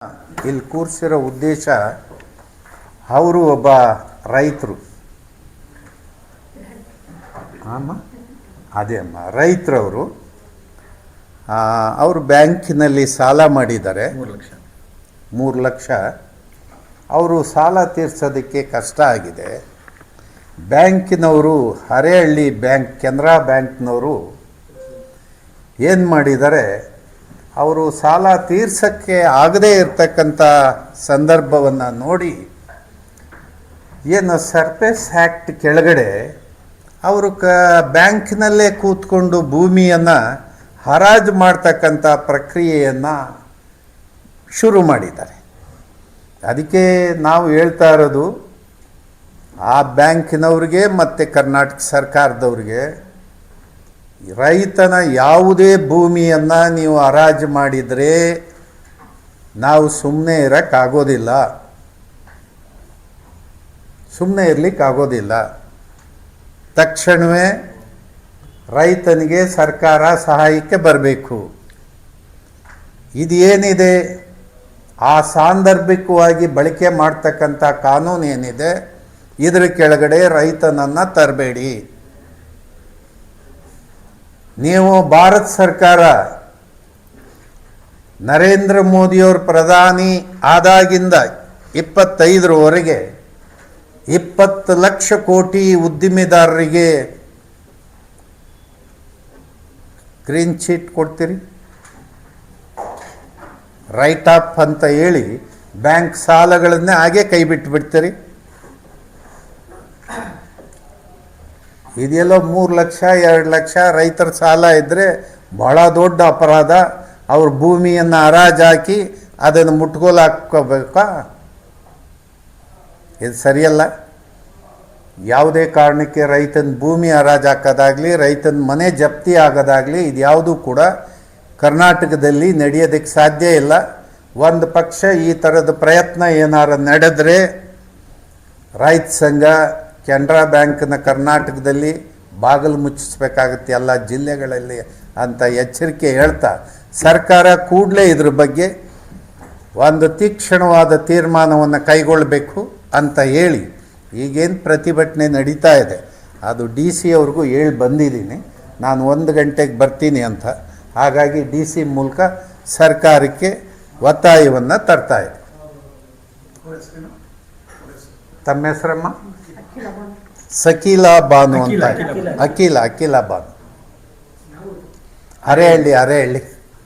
ಇಲ್ಲಿ ಕೂರಿಸಿರೋ ಉದ್ದೇಶ ಅವರು ಒಬ್ಬ ರೈತರು ರೈತರವರು ಅವರು ಬ್ಯಾಂಕಿನಲ್ಲಿ ಸಾಲ ಮಾಡಿದ್ದಾರೆ 3 ಲಕ್ಷ ಅವರು ಸಾಲ ತೀರ್ಸೋದಕ್ಕೆ ಕಷ್ಟ ಆಗಿದೆ. ಬ್ಯಾಂಕಿನವರು ಹರೇಹಳ್ಳಿ ಬ್ಯಾಂಕ್ ಕೆನರಾ ಬ್ಯಾಂಕ್ನವರು ಏನು ಮಾಡಿದ್ದಾರೆ, ಅವರು ಸಾಲ ತೀರ್ಸೋಕ್ಕೆ ಆಗದೇ ಇರತಕ್ಕಂಥ ಸಂದರ್ಭವನ್ನು ನೋಡಿ ಏನು ಸರ್ಫೇಸ್ ಆ್ಯಕ್ಟ್ ಕೆಳಗಡೆ ಅವರು ಬ್ಯಾಂಕ್ನಲ್ಲೇ ಕೂತ್ಕೊಂಡು ಭೂಮಿಯನ್ನು ಹರಾಜು ಮಾಡ್ತಕ್ಕಂಥ ಪ್ರಕ್ರಿಯೆಯನ್ನು ಶುರು ಮಾಡಿದ್ದಾರೆ. ಅದಕ್ಕೆ ನಾವು ಹೇಳ್ತಾ ಇರೋದು ಆ ಬ್ಯಾಂಕಿನವ್ರಿಗೆ ಮತ್ತು ಕರ್ನಾಟಕ ಸರ್ಕಾರದವ್ರಿಗೆ, ರೈತನ ಯಾವುದೇ ಭೂಮಿಯನ್ನು ನೀವು ಹರಾಜು ಮಾಡಿದರೆ ನಾವು ಸುಮ್ಮನೆ ಇರೋಕ್ಕಾಗೋದಿಲ್ಲ, ಸುಮ್ಮನೆ ಇರಲಿಕ್ಕಾಗೋದಿಲ್ಲ. ತಕ್ಷಣವೇ ರೈತನಿಗೆ ಸರ್ಕಾರ ಸಹಾಯಕ್ಕೆ ಬರಬೇಕು. ಇದೇನಿದೆ ಆ ಸಾಂದರ್ಭಿಕವಾಗಿ ಬಳಕೆ ಮಾಡ್ತಕ್ಕಂಥ ಕಾನೂನು ಏನಿದೆ ಇದರ ಕೆಳಗಡೆ ರೈತನನ್ನು ತರಬೇಡಿ. ನೀವು ಭಾರತ ಸರ್ಕಾರ ನರೇಂದ್ರ ಮೋದಿಯವರು ಪ್ರಧಾನಿ ಆದಾಗಿಂದ 25ರವರೆಗೆ 20 ಲಕ್ಷ ಕೋಟಿ ಉದ್ದಿಮೆದಾರರಿಗೆ ಗ್ರೀನ್ ಶೀಟ್ ಕೊಡ್ತೀರಿ, ರೈಟ್ ಆಫ್ ಅಂತ ಹೇಳಿ ಬ್ಯಾಂಕ್ ಸಾಲಗಳನ್ನೇ ಹಾಗೆ ಕೈ ಬಿಟ್ಟುಬಿಡ್ತೀರಿ. ಇದೆಲ್ಲೋ 3 ಲಕ್ಷ 2 ಲಕ್ಷ ರೈತರ ಸಾಲ ಇದ್ದರೆ ಭಾಳ ದೊಡ್ಡ ಅಪರಾಧ. ಅವ್ರ ಭೂಮಿಯನ್ನು ಹರಾಜಾಕಿ ಅದನ್ನು ಮುಟ್ಗೋಲು ಹಾಕ್ಕೋಬೇಕಾ? ಇದು ಸರಿಯಲ್ಲ. ಯಾವುದೇ ಕಾರಣಕ್ಕೆ ರೈತನ ಭೂಮಿ ಹರಾಜು ಹಾಕೋದಾಗಲಿ, ರೈತನ ಮನೆ ಜಪ್ತಿ ಆಗೋದಾಗಲಿ ಇದು ಯಾವುದೂ ಕೂಡ ಕರ್ನಾಟಕದಲ್ಲಿ ನಡೆಯೋದಕ್ಕೆ ಸಾಧ್ಯ ಇಲ್ಲ. ಒಂದು ಪಕ್ಷ ಈ ಥರದ ಪ್ರಯತ್ನ ಏನಾರು ನಡೆದರೆ ರೈತ ಸಂಘ ಕೆನರಾ ಬ್ಯಾಂಕ್ನ ಕರ್ನಾಟಕದಲ್ಲಿ ಬಾಗಿಲು ಮುಚ್ಚಿಸ್ಬೇಕಾಗುತ್ತೆ ಎಲ್ಲ ಜಿಲ್ಲೆಗಳಲ್ಲಿ ಅಂತ ಎಚ್ಚರಿಕೆ ಹೇಳ್ತಾ, ಸರ್ಕಾರ ಕೂಡಲೇ ಇದ್ರ ಬಗ್ಗೆ ಒಂದು ತೀಕ್ಷ್ಣವಾದ ತೀರ್ಮಾನವನ್ನು ಕೈಗೊಳ್ಳಬೇಕು ಅಂತ ಹೇಳಿ, ಈಗೇನು ಪ್ರತಿಭಟನೆ ನಡೀತಾ ಇದೆ ಅದು DC ಅವ್ರಿಗೂ ಹೇಳಿ ಬಂದಿದ್ದೀನಿ, ನಾನು 1 ಗಂಟೆಗೆ ಬರ್ತೀನಿ ಅಂತ. ಹಾಗಾಗಿ DC ಮೂಲಕ ಸರ್ಕಾರಕ್ಕೆ ಒತ್ತಾಯವನ್ನು ತರ್ತಾ ಇದೆ. ತಮ್ಮ ಹೆಸರಮ್ಮ? ಸಕೀಲಾ ಬಾನು ಅಂತ. ಅಖಿಲ ಬಾನು, ಹರೇಹಳ್ಳಿ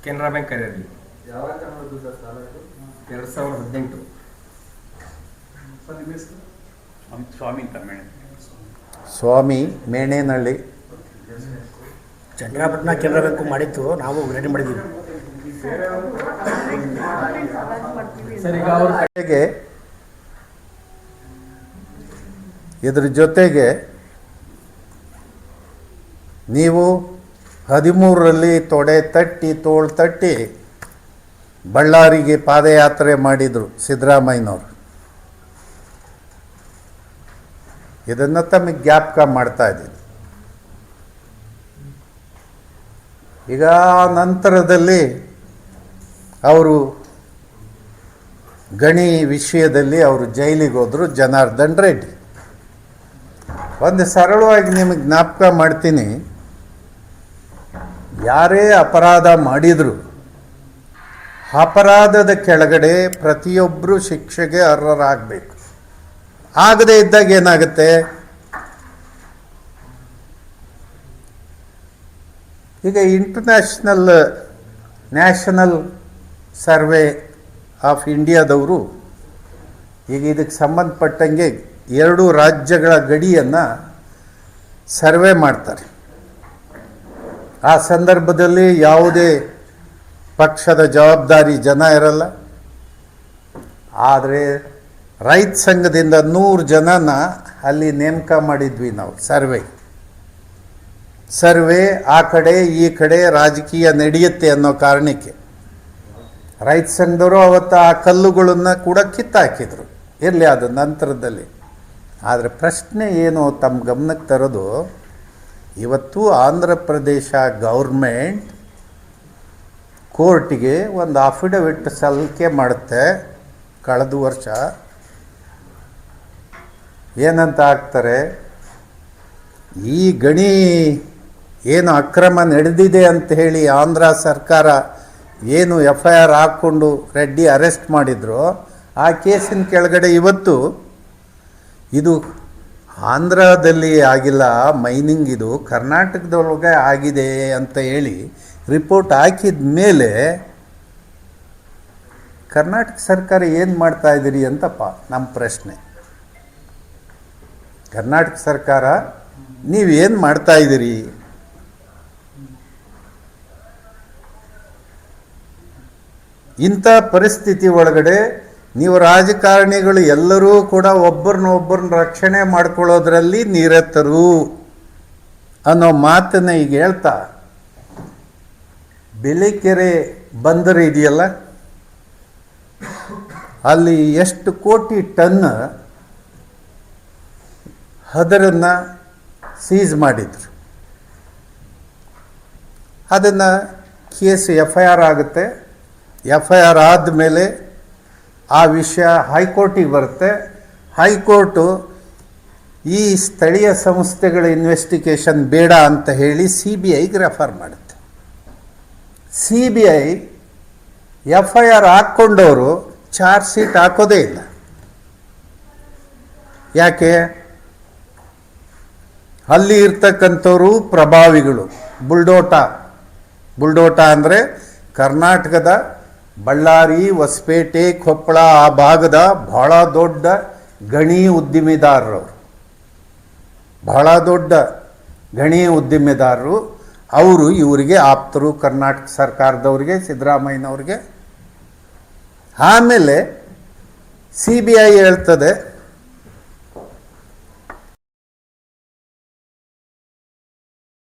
ಕೆನರಾ ಬ್ಯಾಂಕ್ ಹರೇಹಳ್ಳಿ. 2018. ಸ್ವಾಮಿ ಮೇಣೇನಹಳ್ಳಿ. ಚಂದ್ರಾಪಟ್ಟಣ ಕೆನರಾ ಬ್ಯಾಂಕು ಮಾಡಿತ್ತು, ನಾವು ರೆಡಿ ಮಾಡಿದ್ದೀವಿ. ಇದ್ರ ಜೊತೆಗೆ ನೀವು 13ರಲ್ಲಿ ತೋಳು ತಟ್ಟಿ ಬಳ್ಳಾರಿಗೆ ಪಾದಯಾತ್ರೆ ಮಾಡಿದರು ಸಿದ್ದರಾಮಯ್ಯನವರು. ಇದನ್ನು ತಮಗೆ ಜ್ಞಾಪಕ ಮಾಡ್ತಾ ಇದ್ದೀನಿ. ಈಗ ನಂತರದಲ್ಲಿ ಅವರು ಗಣಿ ವಿಷಯದಲ್ಲಿ ಅವರು ಜೈಲಿಗೆ ಹೋದರು, ಜನಾರ್ದನ್ ರೆಡ್ಡಿ. ಒಂದು ಸರಳವಾಗಿ ನಿಮಗೆ ಜ್ಞಾಪಕ ಮಾಡ್ತೀನಿ, ಯಾರೇ ಅಪರಾಧ ಮಾಡಿದರೂ ಅಪರಾಧದ ಕೆಳಗಡೆ ಪ್ರತಿಯೊಬ್ಬರು ಶಿಕ್ಷೆಗೆ ಅರ್ಹರಾಗಬೇಕು. ಆಗದೇ ಇದ್ದಾಗ ಏನಾಗುತ್ತೆ, ಈಗ ನ್ಯಾಷನಲ್ ಸರ್ವೆ ಆಫ್ ಇಂಡಿಯಾದವರು ಈಗ ಇದಕ್ಕೆ ಸಂಬಂಧಪಟ್ಟಂಗೆ 2 ರಾಜ್ಯಗಳ ಗಡಿಯನ್ನು ಸರ್ವೆ ಮಾಡ್ತಾರೆ. ಆ ಸಂದರ್ಭದಲ್ಲಿ ಯಾವುದೇ ಪಕ್ಷದ ಜವಾಬ್ದಾರಿ ಜನ ಇರಲ್ಲ. ಆದರೆ ರೈತ ಸಂಘದಿಂದ 100 ಜನನ ಅಲ್ಲಿ ನೇಮಕ ಮಾಡಿದ್ವಿ ನಾವು. ಸರ್ವೆ ಆ ಕಡೆ ಈ ಕಡೆ ರಾಜಕೀಯ ನಡೆಯುತ್ತೆ ಅನ್ನೋ ಕಾರಣಕ್ಕೆ ರೈತ ಸಂಘದವರು ಅವತ್ತು ಆ ಕಲ್ಲುಗಳನ್ನು ಕೂಡ ಕಿತ್ತಾಕಿದ್ರು. ಇರಲಿ ಅದು ನಂತರದಲ್ಲಿ. ಆದರೆ ಪ್ರಶ್ನೆ ಏನು ತಮ್ಮ ಗಮನಕ್ಕೆ ತರೋದು, ಇವತ್ತು ಆಂಧ್ರ ಪ್ರದೇಶ ಗೌರ್ಮೆಂಟ್ ಕೋರ್ಟಿಗೆ ಒಂದು ಅಫಿಡವಿಟ್ ಸಲ್ಲಿಕೆ ಮಾಡುತ್ತೆ ಕಳೆದ ವರ್ಷ. ಏನಂತ ಹಾಕ್ತಾರೆ, ಈ ಗಣಿ ಏನು ಅಕ್ರಮ ನಡೆದಿದೆ ಅಂತ ಹೇಳಿ ಆಂಧ್ರ ಸರ್ಕಾರ ಏನು FIR ಹಾಕ್ಕೊಂಡು ರೆಡ್ಡಿ ಅರೆಸ್ಟ್ ಮಾಡಿದ್ರು, ಆ ಕೇಸಿನ ಕೆಳಗಡೆ ಇವತ್ತು ಇದು ಆಂಧ್ರದಲ್ಲಿ ಆಗಿಲ್ಲ ಮೈನಿಂಗ್, ಇದು ಕರ್ನಾಟಕದೊಳಗೆ ಆಗಿದೆ ಅಂತ ಹೇಳಿ ರಿಪೋರ್ಟ್ ಹಾಕಿದ ಮೇಲೆ ಕರ್ನಾಟಕ ಸರ್ಕಾರ ಏನು ಮಾಡ್ತಾ ಇದ್ದೀರಿ ಅಂತಪ್ಪ ನಮ್ಮ ಪ್ರಶ್ನೆ. ಕರ್ನಾಟಕ ಸರ್ಕಾರ ನೀವೇನು ಮಾಡ್ತಾ ಇದ್ದೀರಿ? ಇಂಥ ಪರಿಸ್ಥಿತಿ ಒಳಗಡೆ ನೀವು ರಾಜಕಾರಣಿಗಳು ಎಲ್ಲರೂ ಕೂಡ ಒಬ್ಬರನ್ನ ರಕ್ಷಣೆ ಮಾಡ್ಕೊಳ್ಳೋದ್ರಲ್ಲಿ ನಿರತರು ಅನ್ನೋ ಮಾತನ್ನ ಈಗ ಹೇಳ್ತಾ, ಬೆಳಿಕೆರೆ ಬಂದರು ಇದೆಯಲ್ಲ, ಅಲ್ಲಿ ಎಷ್ಟು ಕೋಟಿ ಟನ್ ಹದರನ್ನು ಸೀಸ್ ಮಾಡಿದ್ರು. ಅದನ್ನು ಕೇಸ್ FIR ಆಗುತ್ತೆ. FIR ಆದಮೇಲೆ ಆ ವಿಷಯ ಹೈಕೋರ್ಟಿಗೆ ಬರುತ್ತೆ. ಹೈಕೋರ್ಟು ಈ ಸ್ಥಳೀಯ ಸಂಸ್ಥೆಗಳ ಇನ್ವೆಸ್ಟಿಗೇಷನ್ ಬೇಡ ಅಂತ ಹೇಳಿ CBIಗೆ ರೆಫರ್ ಮಾಡುತ್ತೆ. CBI FIR ಹಾಕ್ಕೊಂಡವರು ಚಾರ್ಜ್ ಶೀಟ್ ಹಾಕೋದೇ ಇಲ್ಲ. ಯಾಕೆ? ಅಲ್ಲಿ ಇರ್ತಕ್ಕಂಥವರು ಪ್ರಭಾವಿಗಳು. ಬುಲ್ಡೋಟಾ ಅಂದರೆ ಕರ್ನಾಟಕದ ಬಳ್ಳಾರಿ, ಹೊಸಪೇಟೆ, ಕೊಪ್ಪಳ ಆ ಭಾಗದ ಬಹಳ ದೊಡ್ಡ ಗಣಿ ಉದ್ದಿಮೆದಾರರು, ಬಹಳ ದೊಡ್ಡ ಗಣಿ ಉದ್ದಿಮೆದಾರರು. ಅವರು ಇವರಿಗೆ ಆಪ್ತರು, ಕರ್ನಾಟಕ ಸರ್ಕಾರದವ್ರಿಗೆ, ಸಿದ್ದರಾಮಯ್ಯನವ್ರಿಗೆ. ಆಮೇಲೆ CBI ಹೇಳ್ತದೆ